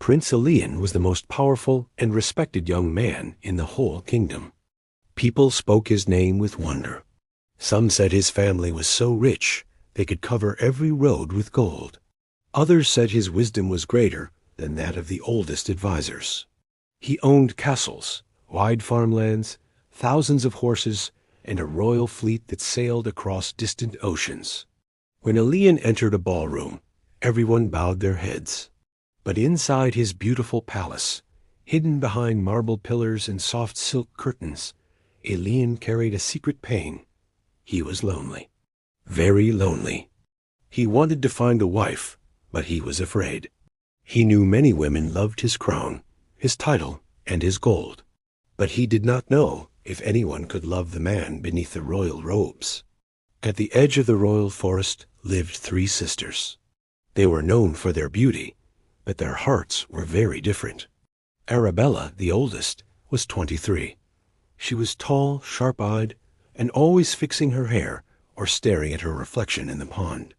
Prince Elian was the most powerful and respected young man in the whole kingdom. People spoke his name with wonder. Some said his family was so rich they could cover every road with gold. Others said his wisdom was greater than that of the oldest advisors. He owned castles, wide farmlands, thousands of horses, and a royal fleet that sailed across distant oceans. When Elian entered a ballroom, everyone bowed their heads. But inside his beautiful palace, hidden behind marble pillars and soft silk curtains, Elian carried a secret pain. He was lonely. Very lonely. He wanted to find a wife, but he was afraid. He knew many women loved his crown, his title, and his gold. But he did not know if anyone could love the man beneath the royal robes. At the edge of the royal forest lived 3 sisters. They were known for their beauty, but their hearts were very different. Arabella, the oldest, was 23. She was tall, sharp-eyed, and always fixing her hair or staring at her reflection in the pond.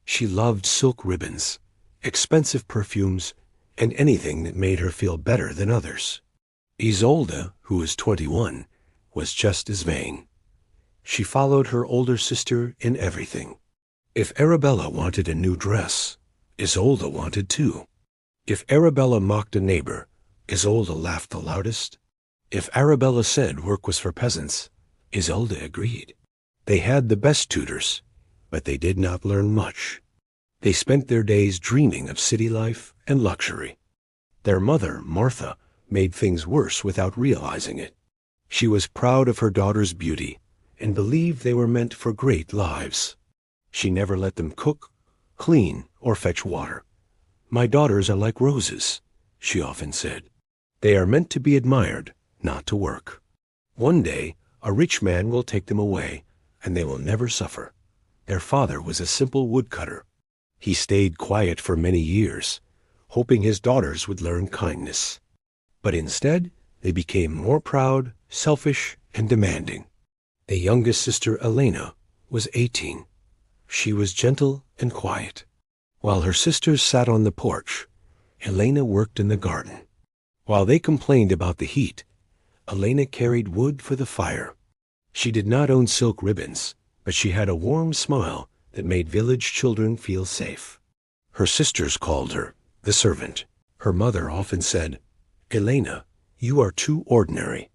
She loved silk ribbons, expensive perfumes, and anything that made her feel better than others. Isolde, who was 21, was just as vain. She followed her older sister in everything. If Arabella wanted a new dress, Isolde wanted too. If Arabella mocked a neighbor, Isolde laughed the loudest. If Arabella said work was for peasants, Isolde agreed. They had the best tutors, but they did not learn much. They spent their days dreaming of city life and luxury. Their mother, Martha, made things worse without realizing it. She was proud of her daughter's beauty and believed they were meant for great lives. She never let them cook, clean, or fetch water. "My daughters are like roses," she often said. "They are meant to be admired, not to work. One day, a rich man will take them away, and they will never suffer." Their father was a simple woodcutter. He stayed quiet for many years, hoping his daughters would learn kindness. But instead, they became more proud, selfish, and demanding. The youngest sister, Elena, was 18. She was gentle and quiet. While her sisters sat on the porch, Elena worked in the garden. While they complained about the heat, Elena carried wood for the fire. She did not own silk ribbons, but she had a warm smile that made village children feel safe. Her sisters called her the servant. Her mother often said, "Elena, you are too ordinary.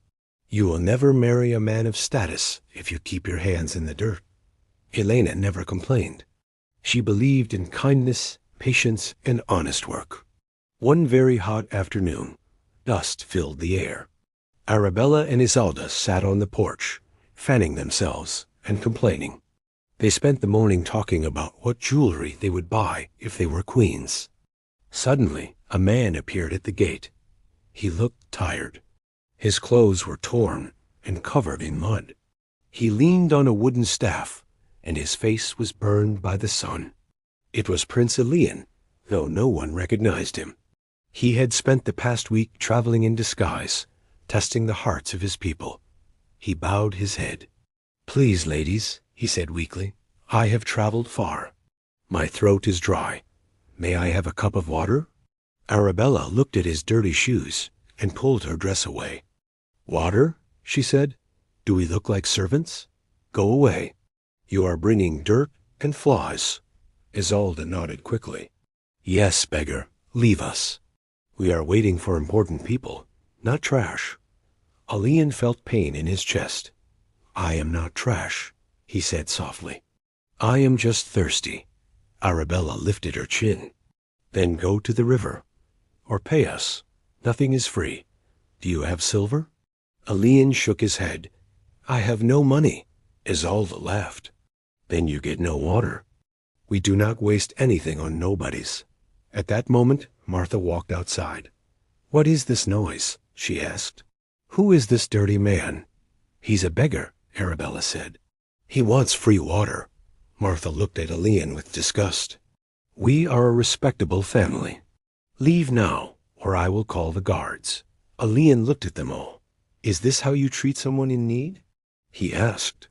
You will never marry a man of status if you keep your hands in the dirt." Elena never complained. She believed in kindness, patience, and honest work. One very hot afternoon, dust filled the air. Arabella and Isolde sat on the porch, fanning themselves and complaining. They spent the morning talking about what jewelry they would buy if they were queens. Suddenly, a man appeared at the gate. He looked tired. His clothes were torn and covered in mud. He leaned on a wooden staff, and his face was burned by the sun. It was Prince Elian, though no one recognized him. He had spent the past week traveling in disguise, testing the hearts of his people. He bowed his head. "Please, ladies," he said weakly, "I have traveled far. My throat is dry. May I have a cup of water?" Arabella looked at his dirty shoes and pulled her dress away. "Water?" she said. "Do we look like servants? Go away. You are bringing dirt and flies." Isolde nodded quickly. "Yes, beggar, leave us. We are waiting for important people, not trash." Elian felt pain in his chest. "I am not trash," he said softly. "I am just thirsty." Arabella lifted her chin. "Then go to the river. Or pay us. Nothing is free. Do you have silver?" Elian shook his head. "I have no money." Isolde laughed. "Then you get no water. We do not waste anything on nobodies." At that moment, Martha walked outside. "What is this noise?" she asked. "Who is this dirty man?" "He's a beggar," Arabella said. "He wants free water." Martha looked at Elian with disgust. "We are a respectable family. Leave now, or I will call the guards." Elian looked at them all. "Is this how you treat someone in need?" he asked.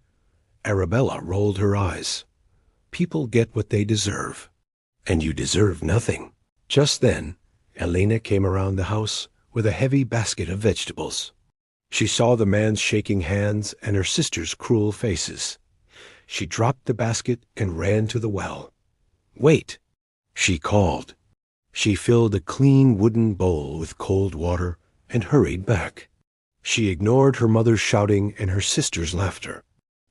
Arabella rolled her eyes. "People get what they deserve, and you deserve nothing." Just then, Elena came around the house with a heavy basket of vegetables. She saw the man's shaking hands and her sister's cruel faces. She dropped the basket and ran to the well. "Wait," she called. She filled a clean wooden bowl with cold water and hurried back. She ignored her mother's shouting and her sister's laughter.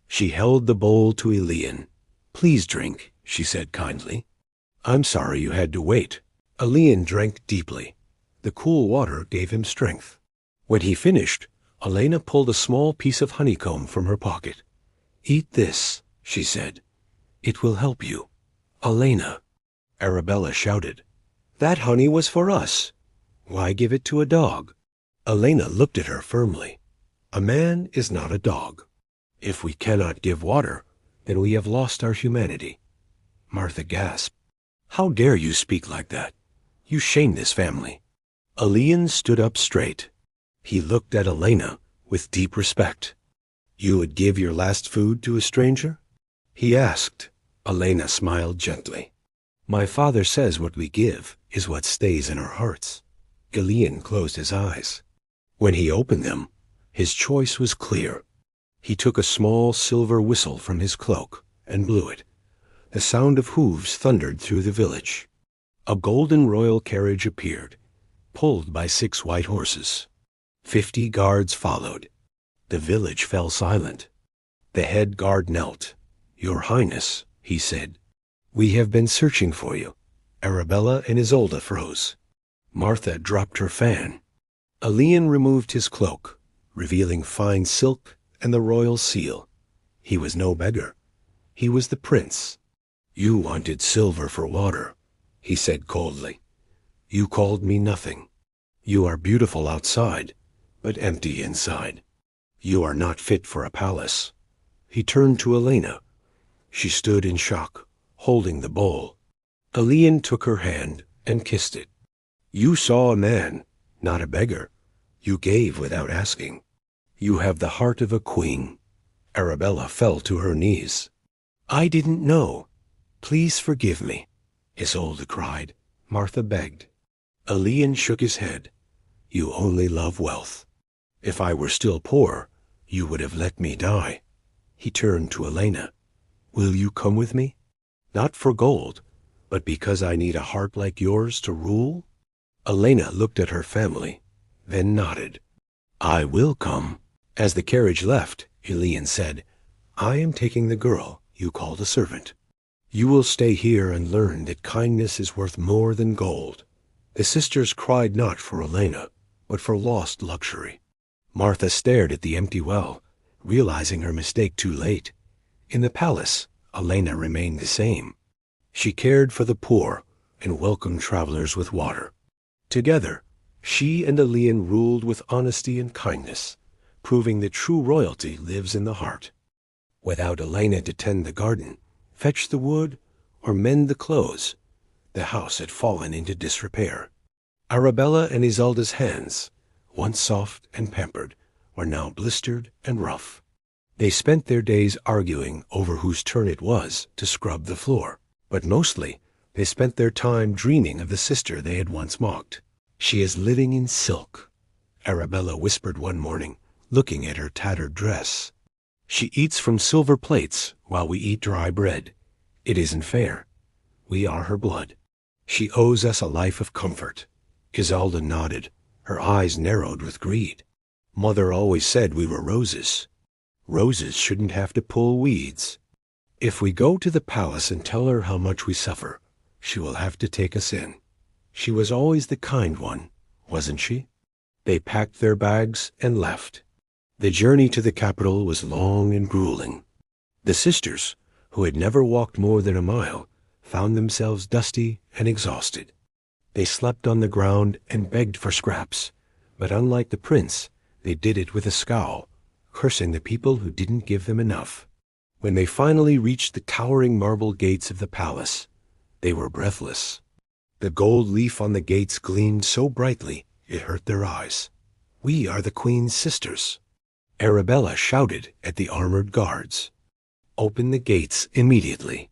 She held the bowl to Elian. "Please drink," she said kindly. "I'm sorry you had to wait." Elian drank deeply. The cool water gave him strength. When he finished, Elena pulled a small piece of honeycomb from her pocket. "Eat this," she said. "It will help you." "Elena!" Arabella shouted. "That honey was for us. Why give it to a dog?" Elena looked at her firmly. "A man is not a dog. If we cannot give water, then we have lost our humanity." Martha gasped. "How dare you speak like that? You shame this family." Elian stood up straight. He looked at Elena with deep respect. "You would give your last food to a stranger?" he asked. Elena smiled gently. "My father says what we give is what stays in our hearts." Elian closed his eyes. When he opened them, his choice was clear. He took a small silver whistle from his cloak and blew it. The sound of hooves thundered through the village. A golden royal carriage appeared, pulled by 6 white horses. 50 guards followed. The village fell silent. The head guard knelt. "Your Highness," he said, "we have been searching for you." Arabella and Isolde froze. Martha dropped her fan. Elian removed his cloak, revealing fine silk and the royal seal. He was no beggar. He was the prince. "You wanted silver for water," he said coldly. "You called me nothing. You are beautiful outside, but empty inside. You are not fit for a palace." He turned to Elena. She stood in shock, holding the bowl. Elian took her hand and kissed it. "You saw a man, not a beggar. You gave without asking. You have the heart of a queen." Arabella fell to her knees. "I didn't know. Please forgive me," Isolde cried. Martha begged. Elian shook his head. "You only love wealth. If I were still poor, you would have let me die." He turned to Elena. "Will you come with me? Not for gold, but because I need a heart like yours to rule?" Elena looked at her family, then nodded. "I will come." As the carriage left, Elian said, "I am taking the girl you called a servant. You will stay here and learn that kindness is worth more than gold." The sisters cried not for Elena, but for lost luxury. Martha stared at the empty well, realizing her mistake too late. In the palace, Elena remained the same. She cared for the poor and welcomed travelers with water. Together, she and Elian ruled with honesty and kindness, proving that true royalty lives in the heart. Without Elena to tend the garden, fetch the wood, or mend the clothes, the house had fallen into disrepair. Arabella and Isolde's hands, once soft and pampered, were now blistered and rough. They spent their days arguing over whose turn it was to scrub the floor, but mostly they spent their time dreaming of the sister they had once mocked. "She is living in silk," Arabella whispered one morning, looking at her tattered dress. "She eats from silver plates while we eat dry bread. It isn't fair. We are her blood. She owes us a life of comfort." Isolde nodded, her eyes narrowed with greed. "Mother always said we were roses. Roses shouldn't have to pull weeds. If we go to the palace and tell her how much we suffer, she will have to take us in. She was always the kind one, wasn't she?" They packed their bags and left. The journey to the capital was long and grueling. The sisters, who had never walked more than a mile, found themselves dusty and exhausted. They slept on the ground and begged for scraps, but unlike the prince, they did it with a scowl, cursing the people who didn't give them enough. When they finally reached the towering marble gates of the palace, they were breathless. The gold leaf on the gates gleamed so brightly it hurt their eyes. "We are the queen's sisters." Arabella shouted at the armored guards. "Open the gates immediately.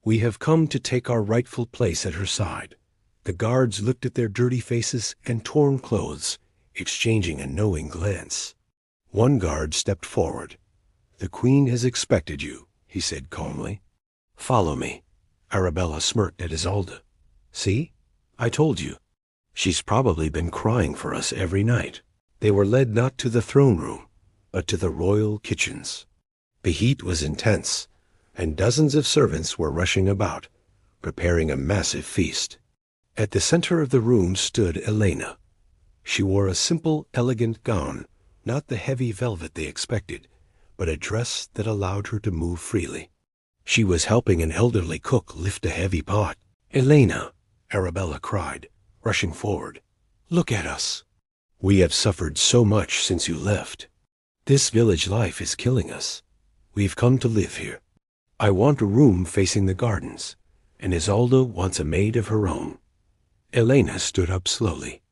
We have come to take our rightful place at her side. The guards looked at their dirty faces and torn clothes, exchanging a knowing glance. One guard stepped forward. "The queen has expected you," he said calmly. "Follow me." Arabella smirked at Isolde. "See? I told you. She's probably been crying for us every night." They were led not to the throne room, but to the royal kitchens. The heat was intense, and dozens of servants were rushing about, preparing a massive feast. At the center of the room stood Elena. She wore a simple, elegant gown, not the heavy velvet they expected, but a dress that allowed her to move freely. She was helping an elderly cook lift a heavy pot. "Elena," Arabella cried, rushing forward, "look at us. We have suffered so much since you left. This village life is killing us. We've come to live here. I want a room facing the gardens, and Isolde wants a maid of her own." Elena stood up slowly.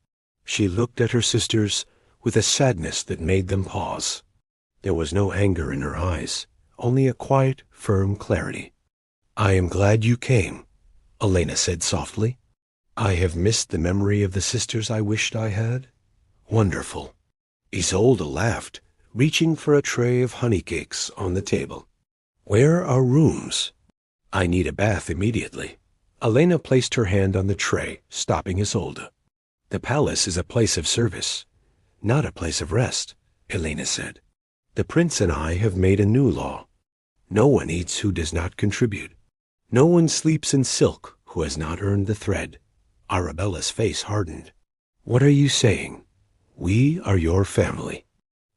She looked at her sisters with a sadness that made them pause. There was no anger in her eyes, only a quiet, firm clarity. "I am glad you came," Elena said softly. "I have missed the memory of the sisters I wished I had." "Wonderful." Isolde laughed, reaching for a tray of honey cakes on the table. "Where are rooms?" "I need a bath immediately." Elena placed her hand on the tray, stopping Isolde. "The palace is a place of service, not a place of rest," Elena said. "The prince and I have made a new law. No one eats who does not contribute. No one sleeps in silk who has not earned the thread." Arabella's face hardened. "What are you saying? We are your family.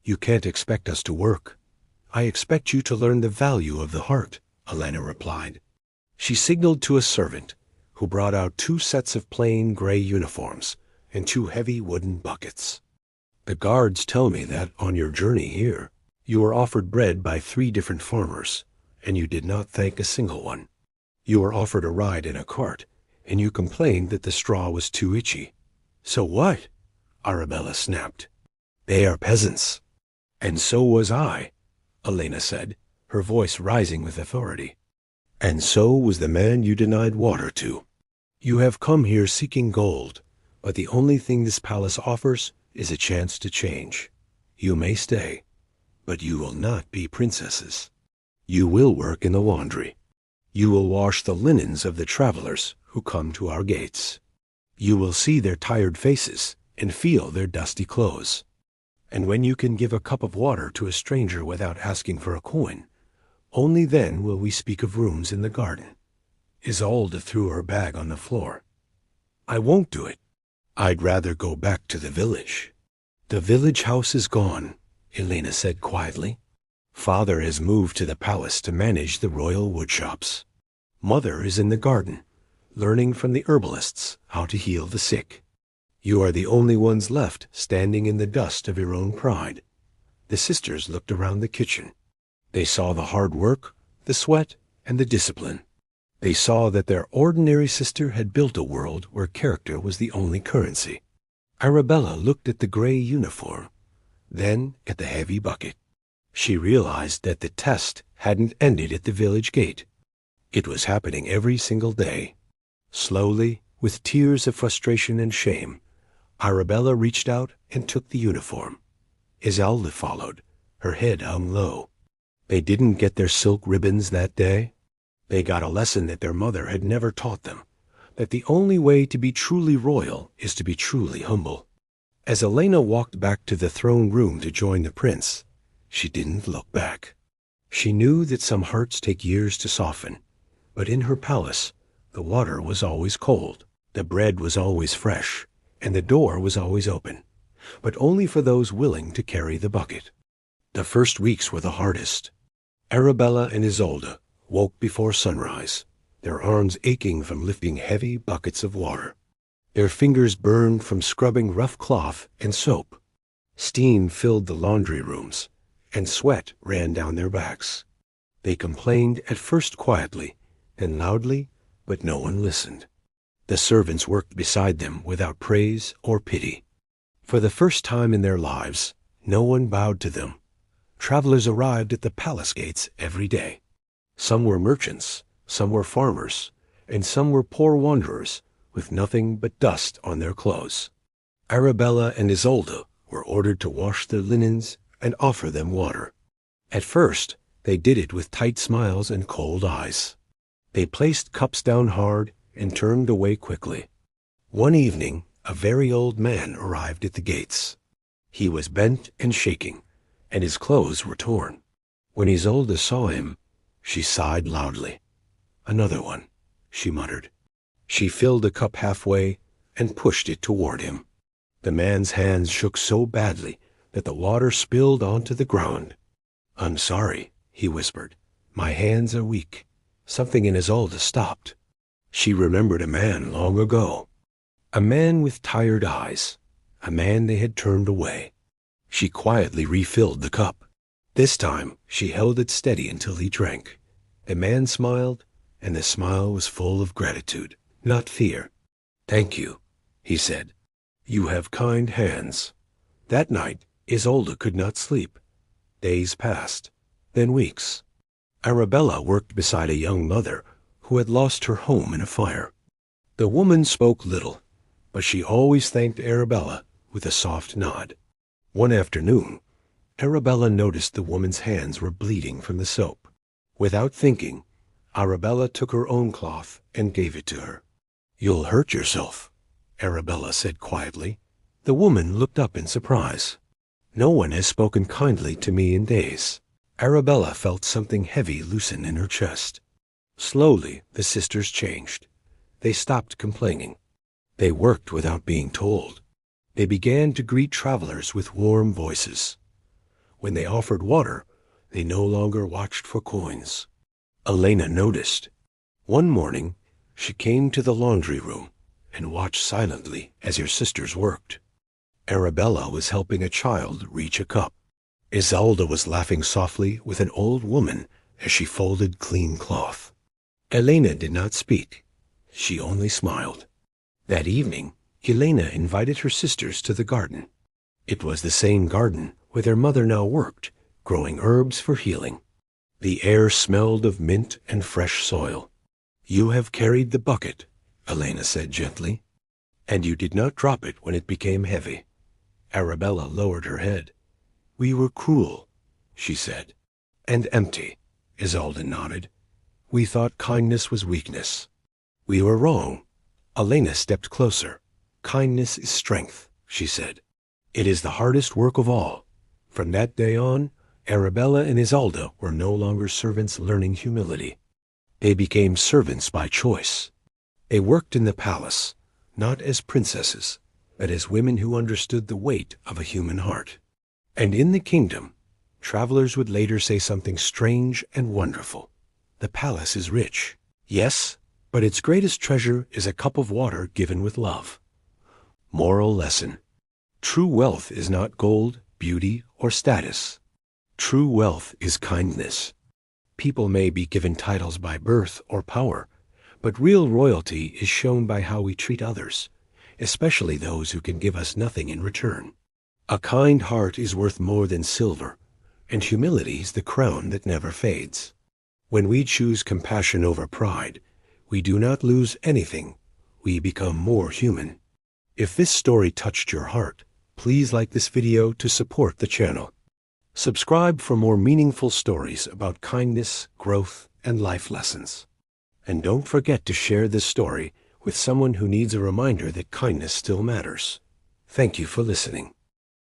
You can't expect us to work." "I expect you to learn the value of the heart," Elena replied. She signaled to a servant, who brought out 2 sets of plain gray uniforms and 2 heavy wooden buckets. "The guards tell me that on your journey here, you were offered bread by 3 different farmers, and you did not thank a single one. You were offered a ride in a cart, and you complained that the straw was too itchy." "So what?" Arabella snapped. "They are peasants." "And so was I," Elena said, her voice rising with authority. "And so was the man you denied water to. You have come here seeking gold, but the only thing this palace offers is a chance to change. You may stay, but you will not be princesses. You will work in the laundry. You will wash the linens of the travelers who come to our gates. You will see their tired faces and feel their dusty clothes. And when you can give a cup of water to a stranger without asking for a coin, only then will we speak of rooms in the garden." Isolde threw her bag on the floor. "I won't do it. I'd rather go back to the village." "The village house is gone," Elena said quietly. "Father has moved to the palace to manage the royal woodshops. Mother is in the garden, learning from the herbalists how to heal the sick. You are the only ones left standing in the dust of your own pride." The sisters looked around the kitchen. They saw the hard work, the sweat, and the discipline. They saw that their ordinary sister had built a world where character was the only currency. Arabella looked at the gray uniform, then at the heavy bucket. She realized that the test hadn't ended at the village gate. It was happening every single day. Slowly, with tears of frustration and shame, Arabella reached out and took the uniform. Isolde followed, her head hung low. They didn't get their silk ribbons that day. They got a lesson that their mother had never taught them, that the only way to be truly royal is to be truly humble. As Elena walked back to the throne room to join the prince, she didn't look back. She knew that some hearts take years to soften, but in her palace, the water was always cold, the bread was always fresh, and the door was always open, but only for those willing to carry the bucket. The first weeks were the hardest. Arabella and Isolde woke before sunrise, their arms aching from lifting heavy buckets of water. Their fingers burned from scrubbing rough cloth and soap. Steam filled the laundry rooms, and sweat ran down their backs. They complained at first quietly, then loudly, but no one listened. The servants worked beside them without praise or pity. For the first time in their lives, no one bowed to them. Travelers arrived at the palace gates every day. Some were merchants, some were farmers, and some were poor wanderers with nothing but dust on their clothes. Arabella and Isolde were ordered to wash their linens and offer them water. At first, they did it with tight smiles and cold eyes. They placed cups down hard and turned away quickly. One evening, a very old man arrived at the gates. He was bent and shaking, and his clothes were torn. When Isolde saw him, she sighed loudly. "Another one," she muttered. She filled a cup halfway and pushed it toward him. The man's hands shook so badly that the water spilled onto the ground. "I'm sorry," he whispered. "My hands are weak." Something in Isolde stopped. She remembered a man long ago. A man with tired eyes. A man they had turned away. She quietly refilled the cup. This time she held it steady until he drank. The man smiled, and the smile was full of gratitude, not fear. "Thank you," he said. "You have kind hands." That night Isolde could not sleep. Days passed, then weeks. Arabella worked beside a young mother who had lost her home in a fire. The woman spoke little, but she always thanked Arabella with a soft nod. One afternoon, Arabella noticed the woman's hands were bleeding from the soap. Without thinking, Arabella took her own cloth and gave it to her. "You'll hurt yourself," Arabella said quietly. The woman looked up in surprise. "No one has spoken kindly to me in days." Arabella felt something heavy loosen in her chest. Slowly, the sisters changed. They stopped complaining. They worked without being told. They began to greet travelers with warm voices. When they offered water, they no longer watched for coins. Elena noticed. One morning, she came to the laundry room and watched silently as her sisters worked. Arabella was helping a child reach a cup. Isolde was laughing softly with an old woman as she folded clean cloth. Elena did not speak. She only smiled. That evening, Elena invited her sisters to the garden. It was the same garden where their mother now worked, growing herbs for healing. The air smelled of mint and fresh soil. "You have carried the bucket," Elena said gently, "and you did not drop it when it became heavy." Arabella lowered her head. "We were cruel," she said. "And empty," Isolde nodded. "We thought kindness was weakness. We were wrong." Elena stepped closer. "Kindness is strength," she said. "It is the hardest work of all." From that day on, Arabella and Isolde were no longer servants learning humility. They became servants by choice. They worked in the palace, not as princesses, but as women who understood the weight of a human heart. And in the kingdom, travelers would later say something strange and wonderful. The palace is rich, yes, but its greatest treasure is a cup of water given with love. Moral lesson. True wealth is not gold, beauty, or status. True wealth is kindness. People may be given titles by birth or power, but real royalty is shown by how we treat others, especially those who can give us nothing in return. A kind heart is worth more than silver, and humility is the crown that never fades. When we choose compassion over pride, we do not lose anything, we become more human. If this story touched your heart, please like this video to support the channel. Subscribe for more meaningful stories about kindness, growth, and life lessons. And don't forget to share this story with someone who needs a reminder that kindness still matters. Thank you for listening.